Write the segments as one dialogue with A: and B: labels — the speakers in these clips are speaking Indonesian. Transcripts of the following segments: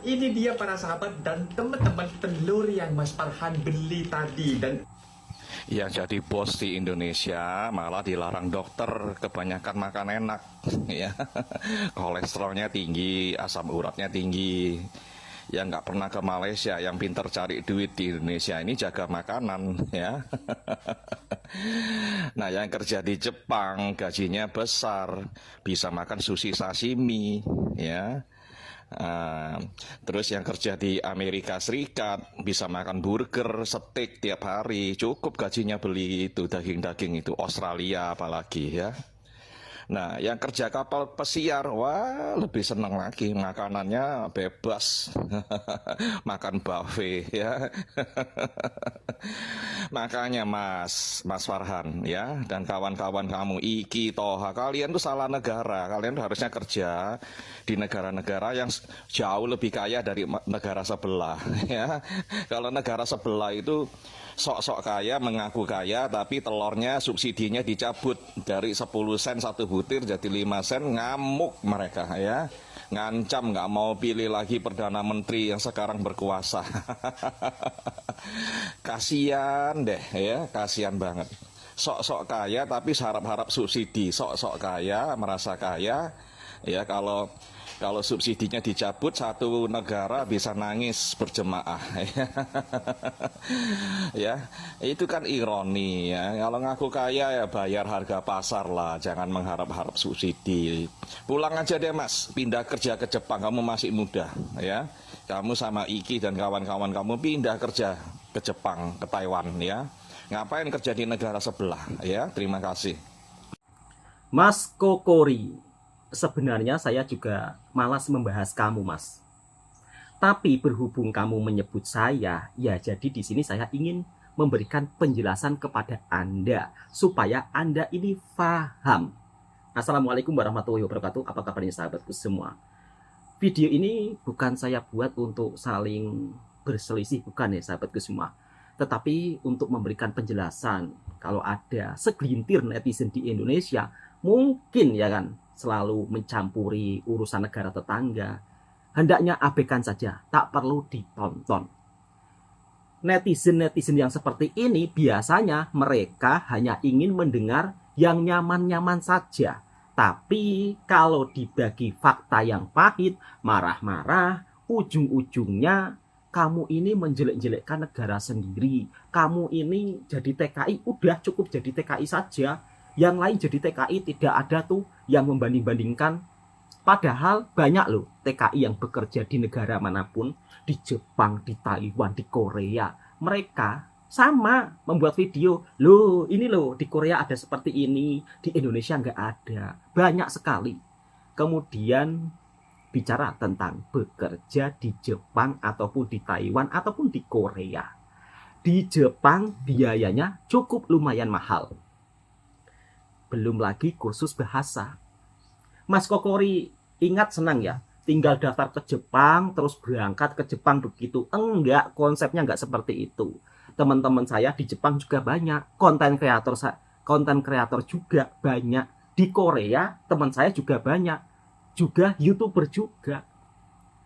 A: Ini dia para sahabat dan teman-teman telur yang Mas Farhan beli tadi. Dan
B: Yang jadi bos di Indonesia malah dilarang dokter, kebanyakan makan enak, ya. Kolesterolnya tinggi, asam uratnya tinggi. Yang nggak pernah ke Malaysia, yang pinter cari duit di Indonesia ini jaga makanan, ya. Nah, yang kerja di Jepang gajinya besar, bisa makan sushi sashimi, ya. Ah, terus yang kerja di Amerika Serikat bisa makan burger, steak tiap hari, cukup gajinya beli itu daging-daging itu. Australia apalagi, ya. Nah, yang kerja kapal pesiar, wah lebih senang lagi, makanannya bebas, makan buffet, ya. Makanya Mas Farhan, ya, dan kawan-kawan kamu, Iki, Toha, kalian tuh salah negara. Kalian tuh harusnya kerja di negara-negara yang jauh lebih kaya dari negara sebelah, ya. Kalau negara sebelah itu sok-sok kaya, mengaku kaya, tapi telurnya subsidinya dicabut dari 10 sen satu butir jadi 5 sen, ngamuk mereka, ya. Ngancam nggak mau pilih lagi Perdana Menteri yang sekarang berkuasa. Kasian deh, ya, kasian banget. Sok-sok kaya tapi harap-harap subsidi, sok-sok kaya merasa kaya, ya. Kalau subsidinya dicabut, satu negara bisa nangis berjemaah. Ya, itu kan ironi, ya. Kalau ngaku kaya ya bayar harga pasar lah, jangan mengharap-harap subsidi. Pulang aja deh Mas, pindah kerja ke Jepang, kamu masih muda, ya. Kamu sama Iki dan kawan-kawan kamu pindah kerja ke Jepang, ke Taiwan, ya. Ngapain kerja di negara sebelah, ya. Terima kasih.
C: Mas Kokori, sebenarnya saya juga malas membahas kamu, Mas. Tapi berhubung kamu menyebut saya, ya jadi di sini saya ingin memberikan penjelasan kepada Anda supaya Anda ini paham. Assalamualaikum warahmatullahi wabarakatuh. Apa kabarnya sahabatku semua? Video ini bukan saya buat untuk saling berselisih, bukan ya sahabatku semua. Tetapi untuk memberikan penjelasan kalau ada segelintir netizen di Indonesia mungkin ya kan selalu mencampuri urusan negara tetangga, hendaknya abaikan saja, tak perlu ditonton. Netizen-netizen yang seperti ini biasanya mereka hanya ingin mendengar yang nyaman-nyaman saja. Tapi kalau dibagi fakta yang pahit, marah-marah, ujung-ujungnya kamu ini menjelek-jelekkan negara sendiri. Kamu ini jadi TKI, udah cukup jadi TKI saja. Yang lain jadi TKI tidak ada tuh yang membanding-bandingkan. Padahal banyak loh TKI yang bekerja di negara manapun, di Jepang, di Taiwan, di Korea. Mereka sama membuat video, loh ini loh di Korea ada seperti ini, di Indonesia nggak ada. Banyak sekali. Kemudian bicara tentang bekerja di Jepang ataupun di Taiwan ataupun di Korea. Di Jepang biayanya cukup lumayan mahal. Belum lagi kursus bahasa. Mas Kokori ingat senang ya, tinggal daftar ke Jepang terus berangkat ke Jepang begitu. Enggak, konsepnya enggak seperti itu. Teman-teman saya di Jepang juga banyak, konten kreator juga banyak. Di Korea teman saya juga banyak, juga YouTuber juga.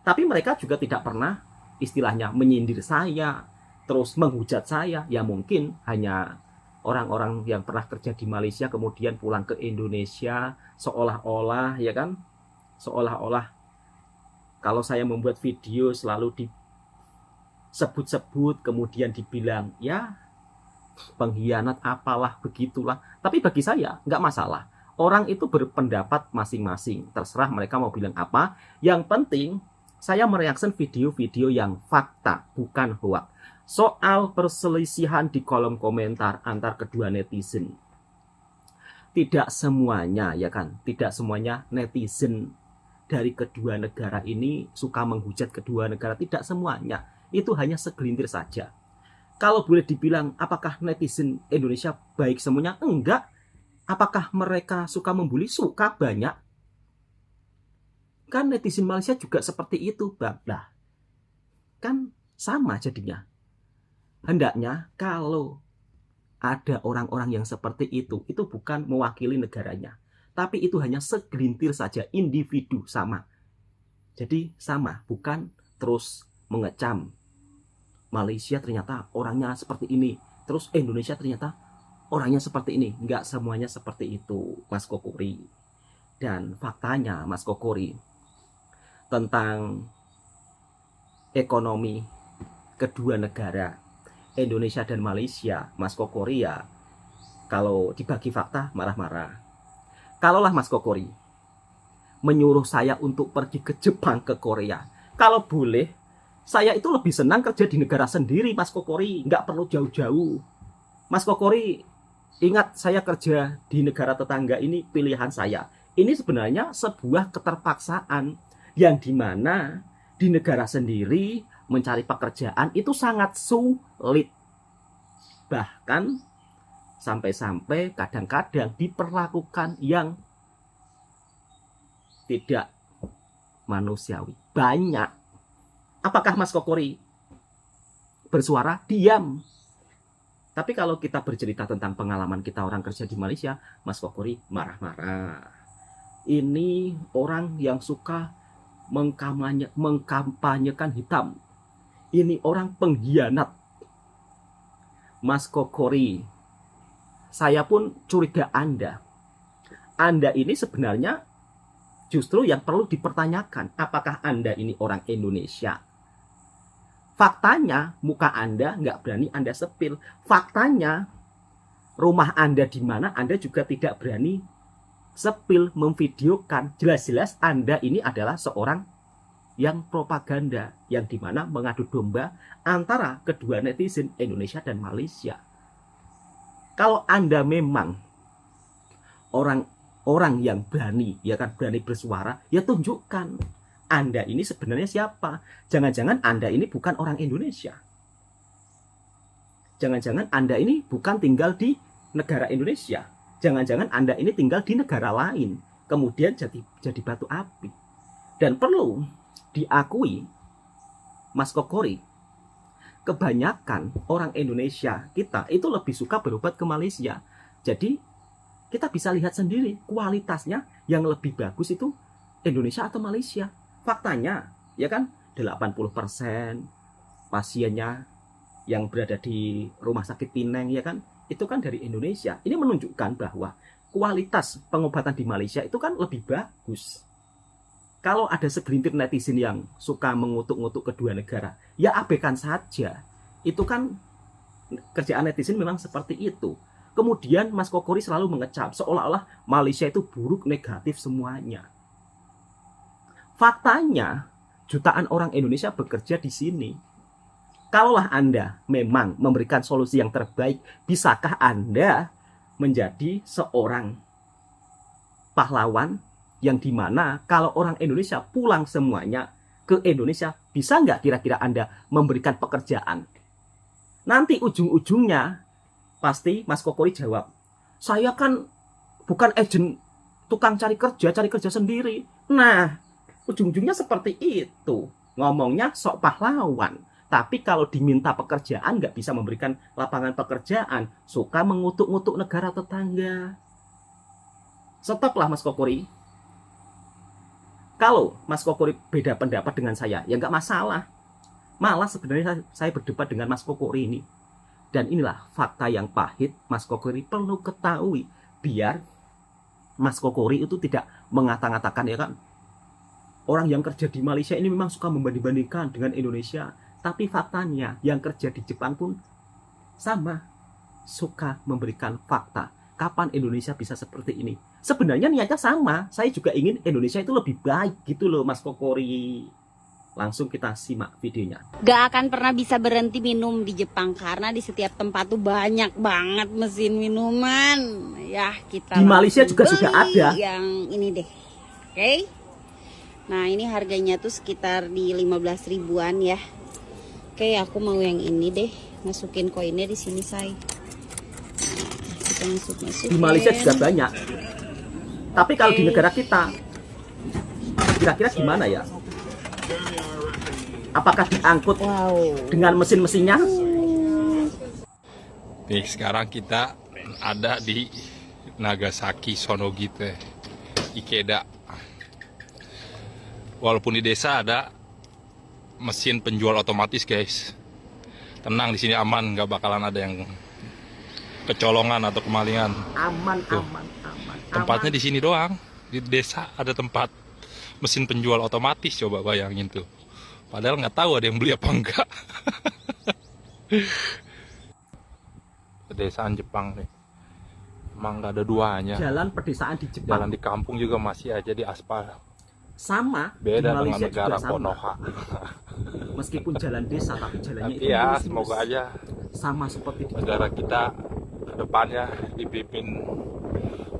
C: Tapi mereka juga tidak pernah istilahnya menyindir saya, terus menghujat saya. Ya mungkin hanya orang-orang yang pernah kerja di Malaysia kemudian pulang ke Indonesia seolah-olah ya kan, seolah-olah kalau saya membuat video selalu disebut-sebut kemudian dibilang ya pengkhianat apalah begitulah. Tapi bagi saya nggak masalah, orang itu berpendapat masing-masing, terserah mereka mau bilang apa. Yang penting saya mereaksi video-video yang fakta, bukan hoax. Soal perselisihan di kolom komentar antar kedua netizen, tidak semuanya ya kan, tidak semuanya netizen dari kedua negara ini suka menghujat kedua negara, tidak semuanya. Itu hanya segelintir saja. Kalau boleh dibilang apakah netizen Indonesia baik semuanya? Enggak. Apakah mereka suka membuli? Suka, banyak. Kan netizen Malaysia juga seperti itu, Bang. Nah, kan sama jadinya. Hendaknya kalau ada orang-orang yang seperti itu bukan mewakili negaranya, tapi itu hanya segelintir saja individu sama. Jadi sama, bukan terus mengecam Malaysia ternyata orangnya seperti ini, terus Indonesia ternyata orangnya seperti ini. Nggak semuanya seperti itu, Mas Kokori. Dan faktanya, Mas Kokori, tentang ekonomi kedua negara, Indonesia dan Malaysia, Mas Kokori ya, kalau dibagi fakta marah-marah. Kalaulah Mas Kokori menyuruh saya untuk pergi ke Jepang, ke Korea, kalau boleh, saya itu lebih senang kerja di negara sendiri, Mas Kokori. Nggak perlu jauh-jauh. Mas Kokori, ingat saya kerja di negara tetangga ini pilihan saya. Ini sebenarnya sebuah keterpaksaan yang dimana di negara sendiri mencari pekerjaan itu sangat sulit. Bahkan sampai-sampai kadang-kadang diperlakukan yang tidak manusiawi. Banyak. Apakah Mas Kokori bersuara? Diam. Tapi kalau kita bercerita tentang pengalaman kita orang kerja di Malaysia, Mas Kokori marah-marah. Ini orang yang suka mengkampanyekan hitam. Ini orang pengkhianat. Mas Kokori, saya pun curiga Anda. Anda ini sebenarnya justru yang perlu dipertanyakan. Apakah Anda ini orang Indonesia? Faktanya, muka Anda nggak berani Anda sepil. Faktanya, rumah Anda di mana Anda juga tidak berani sepil, memvideokan. Jelas-jelas Anda ini adalah seorang yang propaganda, yang dimana mengadu domba antara kedua netizen Indonesia dan Malaysia. Kalau Anda memang orang yang berani, ya kan, berani bersuara, ya tunjukkan Anda ini sebenarnya siapa. Jangan-jangan Anda ini bukan orang Indonesia. Jangan-jangan Anda ini bukan tinggal di negara Indonesia. Jangan-jangan Anda ini tinggal di negara lain, kemudian jadi batu api. Dan perlu diakui, Mas Kokori, kebanyakan orang Indonesia kita itu lebih suka berobat ke Malaysia. Jadi kita bisa lihat sendiri kualitasnya yang lebih bagus itu Indonesia atau Malaysia. Faktanya, ya kan, 80% pasiennya yang berada di rumah sakit Pineng, ya kan, itu kan dari Indonesia. Ini menunjukkan bahwa kualitas pengobatan di Malaysia itu kan lebih bagus. Kalau ada segelintir netizen yang suka mengutuk-ngutuk kedua negara, ya abaikan saja. Itu kan kerjaan netizen memang seperti itu. Kemudian Mas Kokori selalu mengecap seolah-olah Malaysia itu buruk, negatif semuanya. Faktanya, jutaan orang Indonesia bekerja di sini. Kalaulah Anda memang memberikan solusi yang terbaik, bisakah Anda menjadi seorang pahlawan yang dimana kalau orang Indonesia pulang semuanya ke Indonesia, bisa nggak kira-kira Anda memberikan pekerjaan? Nanti ujung-ujungnya pasti Mas Kokori jawab, saya kan bukan agen tukang cari kerja sendiri. Nah, ujung-ujungnya seperti itu. Ngomongnya sok pahlawan. Tapi kalau diminta pekerjaan nggak bisa memberikan lapangan pekerjaan. Suka mengutuk-ngutuk negara tetangga. Stoplah Mas Kokori. Kalau Mas Kokori beda pendapat dengan saya, ya nggak masalah. Malah sebenarnya saya berdebat dengan Mas Kokori ini. Dan inilah fakta yang pahit Mas Kokori perlu ketahui. Biar Mas Kokori itu tidak mengata-ngatakan, ya kan, orang yang kerja di Malaysia ini memang suka membanding-bandingkan dengan Indonesia. Tapi faktanya yang kerja di Jepang pun sama. Suka memberikan fakta. Kapan Indonesia bisa seperti ini? Sebenarnya niatnya sama. Saya juga ingin Indonesia itu lebih baik gitu loh Mas Kokori. Langsung kita simak videonya.
D: Gak akan pernah bisa berhenti minum di Jepang. Karena di setiap tempat tuh banyak banget mesin minuman. Ya kita
C: di Malaysia juga sudah ada.
D: Yang ini deh. Oke. Nah ini harganya tuh sekitar di 15 ribuan ya. Oke, aku mau yang ini deh. Masukin koinnya di sini, say. Kita masukin.
C: Di Malaysia juga banyak. Tapi kalau di negara kita, kira-kira gimana ya? Apakah diangkut dengan mesin-mesinnya?
E: Nih, sekarang kita ada di Nagasaki, Sonogite, Ikeda. Walaupun di desa ada mesin penjual otomatis, guys. Tenang, di sini aman, nggak bakalan ada yang kecolongan atau kemalingan.
C: Aman,
E: Tuh.
C: aman, aman.
E: Tempatnya
C: aman.
E: di sini doang. Di desa ada tempat mesin penjual otomatis, coba bayangin tuh. Padahal nggak tahu ada yang beli apa enggak. Pedesaan Jepang nih. Emang nggak ada duanya.
C: Jalan pedesaan di Jepang
E: Jalan di kampung juga masih aja di aspal.
C: sama
E: Beda
C: di
E: dengan
C: Malaysia
E: negara
C: juga sama.
E: Konoha.
C: Meskipun jalan desa tapi jalannya
E: Tapi
C: itu
E: ya,
C: mulus-mulus.
E: semoga aja
C: Sama seperti di
E: negara kita ke depannya dipimpin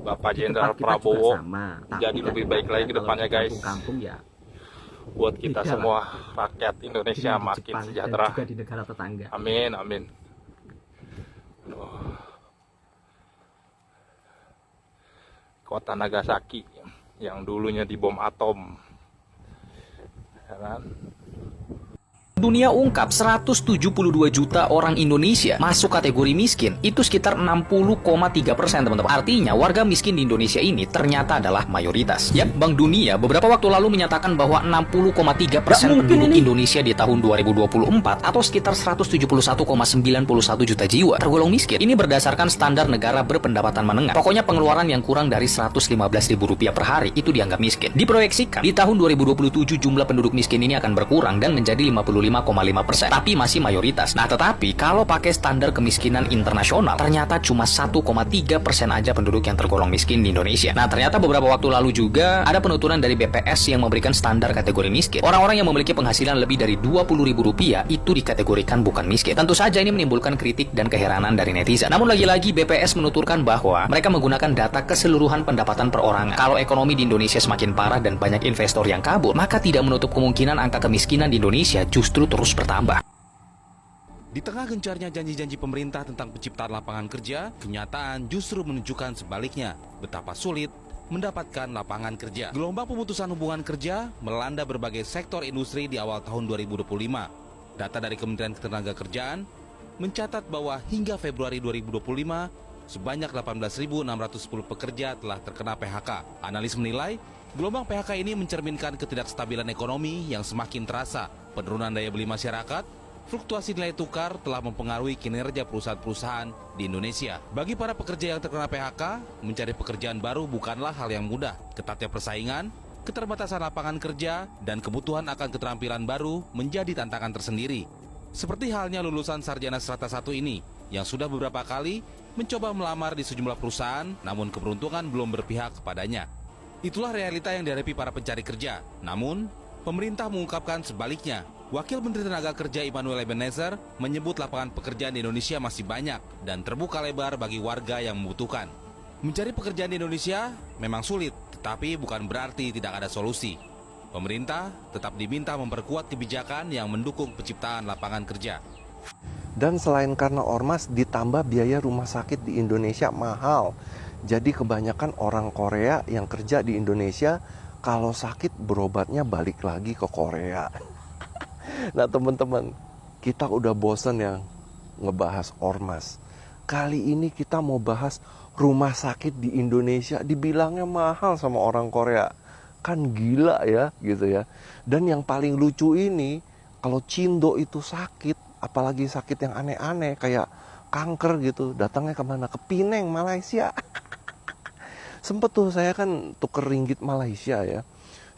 E: Bapak
C: di
E: Jenderal
C: tempat kita juga
E: Prabowo
C: sama. Tapi
E: jadi
C: kan
E: lebih baik lagi ke
C: kalau
E: depannya,
C: di
E: guys.
C: kampung-kampung ya
E: Buat kita
C: beda lah.
E: semua rakyat Indonesia
C: dengan di
E: makin
C: Jepang
E: sejahtera.
C: dan juga di negara tetangga.
E: Amin, amin. Kota Nagasaki yang dulunya dibom atom. Ya kan?
F: Dunia ungkap 172 juta orang Indonesia masuk kategori miskin. Itu sekitar 60,3%, teman-teman. Artinya warga miskin di Indonesia ini ternyata adalah mayoritas. Ya, Bank Dunia beberapa waktu lalu menyatakan bahwa 60,3% penduduk Indonesia di tahun 2024 atau sekitar 171,91 juta jiwa tergolong miskin. Ini berdasarkan standar negara berpendapatan menengah. Pokoknya pengeluaran yang kurang dari Rp115.000 per hari itu dianggap miskin. Diproyeksikan di tahun 2027 jumlah penduduk miskin ini akan berkurang dan menjadi 55,5%, tapi masih mayoritas. Nah, tetapi kalau pakai standar kemiskinan internasional, ternyata cuma 1,3% aja penduduk yang tergolong miskin di Indonesia. Nah, ternyata beberapa waktu lalu juga ada penuturan dari BPS yang memberikan standar kategori miskin. Orang-orang yang memiliki penghasilan lebih dari Rp20.000 itu dikategorikan bukan miskin. Tentu saja ini menimbulkan kritik dan keheranan dari netizen. Namun lagi-lagi BPS menuturkan bahwa mereka menggunakan data keseluruhan pendapatan perorangan. Kalau ekonomi di Indonesia semakin parah dan banyak investor yang kabur, maka tidak menutup kemungkinan angka kemiskinan di Indonesia justru terus bertambah.
G: Di tengah gencarnya janji-janji pemerintah tentang penciptaan lapangan kerja, kenyataan justru menunjukkan sebaliknya, betapa sulit mendapatkan lapangan kerja. Gelombang pemutusan hubungan kerja melanda berbagai sektor industri di awal tahun 2025. Data dari Kementerian Ketenagakerjaan mencatat bahwa hingga Februari 2025, sebanyak 18.610 pekerja telah terkena PHK. Analis menilai, gelombang PHK ini mencerminkan ketidakstabilan ekonomi yang semakin terasa. Penurunan daya beli masyarakat, fluktuasi nilai tukar telah mempengaruhi kinerja perusahaan-perusahaan di Indonesia. Bagi para pekerja yang terkena PHK, mencari pekerjaan baru bukanlah hal yang mudah. Ketatnya persaingan, keterbatasan lapangan kerja, dan kebutuhan akan keterampilan baru menjadi tantangan tersendiri. Seperti halnya lulusan sarjana strata 1 ini, yang sudah beberapa kali mencoba melamar di sejumlah perusahaan, namun keberuntungan belum berpihak kepadanya. Itulah realita yang dihadapi para pencari kerja. Namun, pemerintah mengungkapkan sebaliknya. Wakil Menteri Tenaga Kerja Immanuel Ebenezer menyebut lapangan pekerjaan di Indonesia masih banyak dan terbuka lebar bagi warga yang membutuhkan. Mencari pekerjaan di Indonesia memang sulit, tetapi bukan berarti tidak ada solusi. Pemerintah tetap diminta memperkuat kebijakan yang mendukung penciptaan lapangan kerja.
H: Dan selain karena ormas, ditambah biaya rumah sakit di Indonesia mahal. Jadi kebanyakan orang Korea yang kerja di Indonesia, kalau sakit berobatnya balik lagi ke Korea. Nah teman-teman, kita udah bosan yang ngebahas ormas. Kali ini kita mau bahas rumah sakit di Indonesia dibilangnya mahal sama orang Korea. Kan gila ya gitu ya. Dan yang paling lucu ini, kalau Cindo itu sakit, apalagi sakit yang aneh-aneh kayak kanker gitu, datangnya kemana? Ke Pineng, Malaysia. Sempet tuh saya kan tuker ringgit Malaysia ya.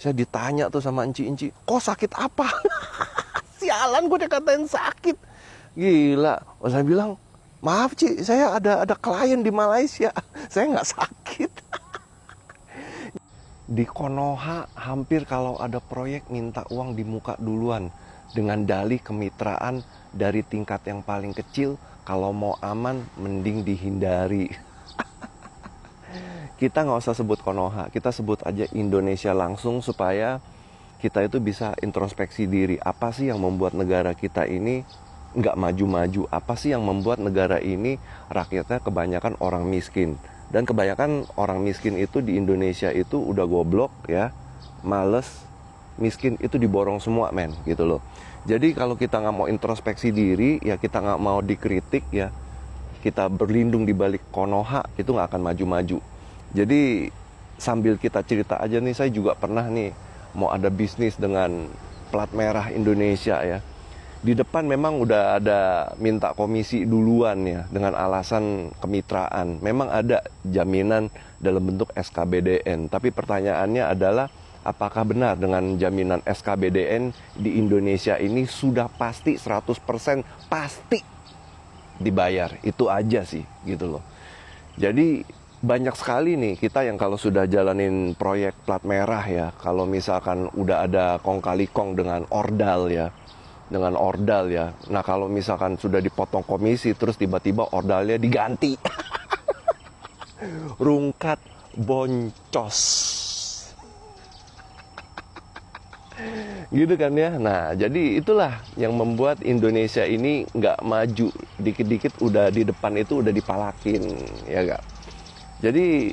H: Saya ditanya tuh sama enci-enci, kok sakit apa? Sialan gue dikatain sakit. Gila. Saya bilang, maaf Ci, saya ada klien di Malaysia. Saya nggak sakit. Di Konoha hampir kalau ada proyek minta uang di muka duluan. Dengan dalih kemitraan dari tingkat yang paling kecil. Kalau mau aman, mending dihindari. Kita nggak usah sebut Konoha, kita sebut aja Indonesia langsung supaya kita itu bisa introspeksi diri. Apa sih yang membuat negara kita ini nggak maju-maju? Apa sih yang membuat negara ini rakyatnya kebanyakan orang miskin? Dan kebanyakan orang miskin itu di Indonesia itu udah goblok ya, males, miskin itu diborong semua men gitu loh. Jadi kalau kita nggak mau introspeksi diri, ya kita nggak mau dikritik ya, kita berlindung di balik Konoha itu nggak akan maju-maju. Jadi sambil kita cerita aja nih, saya juga pernah nih mau ada bisnis dengan plat merah Indonesia ya. Di depan memang udah ada minta komisi duluan ya dengan alasan kemitraan. Memang ada jaminan dalam bentuk SKBDN. Tapi pertanyaannya adalah apakah benar dengan jaminan SKBDN di Indonesia ini sudah pasti 100% pasti dibayar. Itu aja sih gitu loh. Jadi banyak sekali nih kita yang kalau sudah jalanin proyek plat merah ya, kalau misalkan udah ada kong kali kong dengan ordal ya, nah kalau misalkan sudah dipotong komisi terus tiba-tiba ordalnya diganti rungkat boncos gitu kan ya. Nah jadi itulah yang membuat Indonesia ini nggak maju, dikit-dikit udah di depan itu udah dipalakin ya gak. Jadi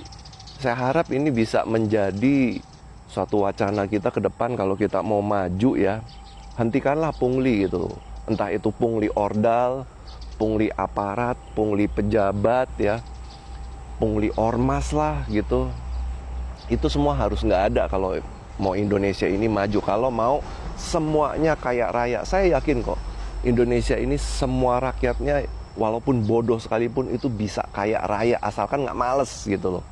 H: saya harap ini bisa menjadi suatu wacana kita ke depan kalau kita mau maju ya. Hentikanlah pungli gitu. Entah itu pungli ordal, pungli aparat, pungli pejabat ya, pungli ormas lah gitu. Itu semua harus nggak ada kalau mau Indonesia ini maju. Kalau mau semuanya kaya raya, saya yakin kok Indonesia ini semua rakyatnya walaupun bodoh sekalipun itu bisa kaya raya asalkan nggak males gitu loh.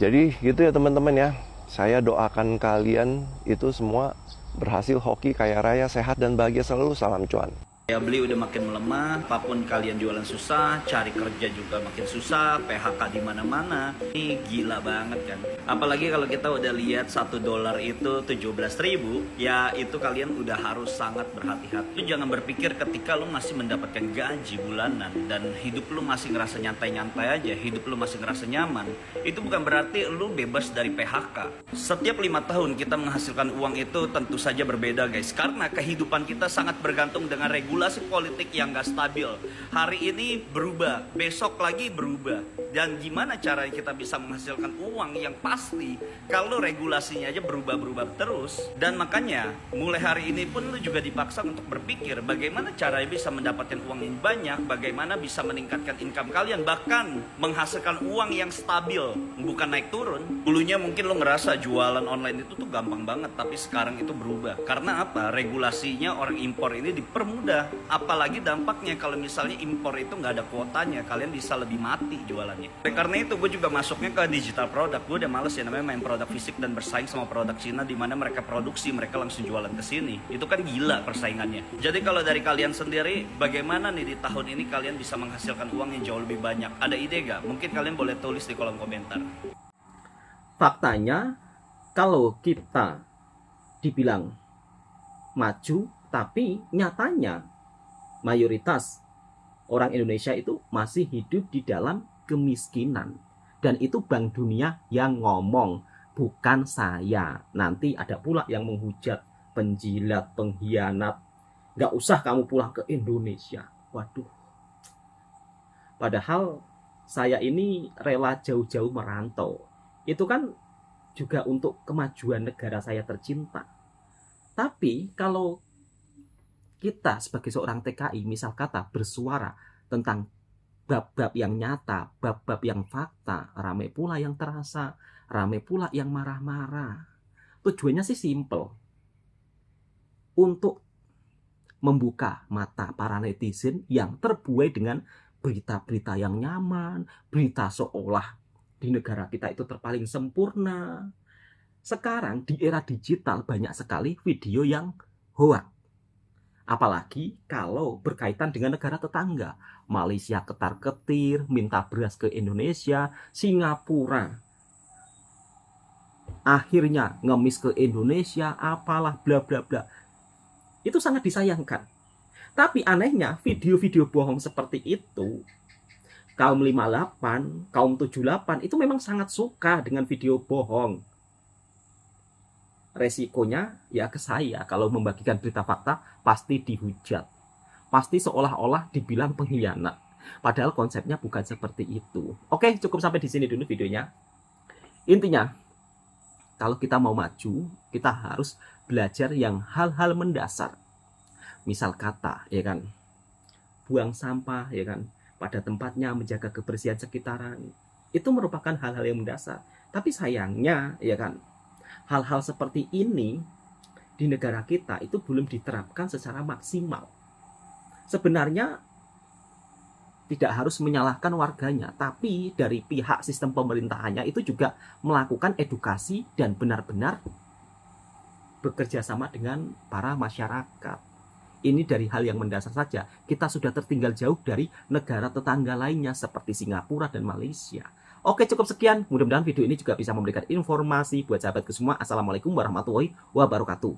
H: Jadi gitu ya teman-teman ya. Saya doakan kalian itu semua berhasil hoki, kaya raya, sehat dan bahagia selalu. Salam cuan.
I: Daya beli udah makin melemah, apapun kalian jualan susah, cari kerja juga makin susah, PHK di mana-mana. Ini gila banget kan. Apalagi kalau kita udah lihat $1 itu 17.000, ya itu kalian udah harus sangat berhati-hati. Lu jangan berpikir ketika lu masih mendapatkan gaji bulanan dan hidup lu masih ngerasa nyantai-nyantai aja, hidup lu masih ngerasa nyaman, itu bukan berarti lu bebas dari PHK. Setiap 5 tahun kita menghasilkan uang itu tentu saja berbeda guys, karena kehidupan kita sangat bergantung dengan regulasi politik yang gak stabil. Hari ini berubah, besok lagi berubah. Dan gimana caranya kita bisa menghasilkan uang yang pasti kalau regulasinya aja berubah-berubah terus. Dan makanya mulai hari ini pun lu juga dipaksa untuk berpikir bagaimana caranya bisa mendapatkan uang yang banyak, bagaimana bisa meningkatkan income kalian, bahkan menghasilkan uang yang stabil, bukan naik turun. Dulunya mungkin lu ngerasa jualan online itu tuh gampang banget, tapi sekarang itu berubah. Karena apa? Regulasinya orang impor ini dipermudah. Apalagi dampaknya kalau misalnya impor itu nggak ada kuotanya, kalian bisa lebih mati jualannya. Karena itu gue juga masuknya ke digital product. Gue udah males ya namanya main produk fisik dan bersaing sama produk Cina di mana mereka produksi, mereka langsung jualan ke sini. Itu kan gila persaingannya. Jadi kalau dari kalian sendiri, bagaimana nih di tahun ini kalian bisa menghasilkan uang yang jauh lebih banyak? Ada ide gak? Mungkin kalian boleh tulis di kolom komentar.
C: Faktanya kalau kita dibilang maju, tapi nyatanya mayoritas orang Indonesia itu masih hidup di dalam kemiskinan. Dan itu Bank Dunia yang ngomong, bukan saya. Nanti ada pula yang menghujat, penjilat, pengkhianat. Gak usah kamu pulang ke Indonesia. Waduh. Padahal saya ini rela jauh-jauh merantau. Itu kan juga untuk kemajuan negara saya tercinta. Tapi kalau kita sebagai seorang TKI misal kata bersuara tentang bab-bab yang nyata, bab-bab yang fakta, ramai pula yang terasa, ramai pula yang marah-marah. Tujuannya sih simple. Untuk membuka mata para netizen yang terbuai dengan berita-berita yang nyaman, berita seolah di negara kita itu terpaling sempurna. Sekarang di era digital banyak sekali video yang hoax. Apalagi kalau berkaitan dengan negara tetangga. Malaysia ketar-ketir, minta beras ke Indonesia, Singapura akhirnya ngemis ke Indonesia, apalah bla bla bla. Itu sangat disayangkan. Tapi anehnya video-video bohong seperti itu, kaum 58, kaum 78 itu memang sangat suka dengan video bohong. Resikonya ya ke saya kalau membagikan berita fakta pasti dihujat. Pasti seolah-olah dibilang pengkhianat. Padahal konsepnya bukan seperti itu. Oke, cukup sampai di sini dulu videonya. Intinya, kalau kita mau maju, kita harus belajar yang hal-hal mendasar. Misal kata, ya kan, buang sampah, ya kan, pada tempatnya, menjaga kebersihan sekitaran. Itu merupakan hal-hal yang mendasar. Tapi sayangnya, ya kan, hal-hal seperti ini di negara kita itu belum diterapkan secara maksimal. Sebenarnya tidak harus menyalahkan warganya, tapi dari pihak sistem pemerintahannya itu juga melakukan edukasi dan benar-benar bekerja sama dengan para masyarakat. Ini dari hal yang mendasar saja, kita sudah tertinggal jauh dari negara tetangga lainnya seperti Singapura dan Malaysia. Oke, cukup sekian. Mudah-mudahan video ini juga bisa memberikan informasi buat sahabatku semua. Assalamualaikum warahmatullahi wabarakatuh.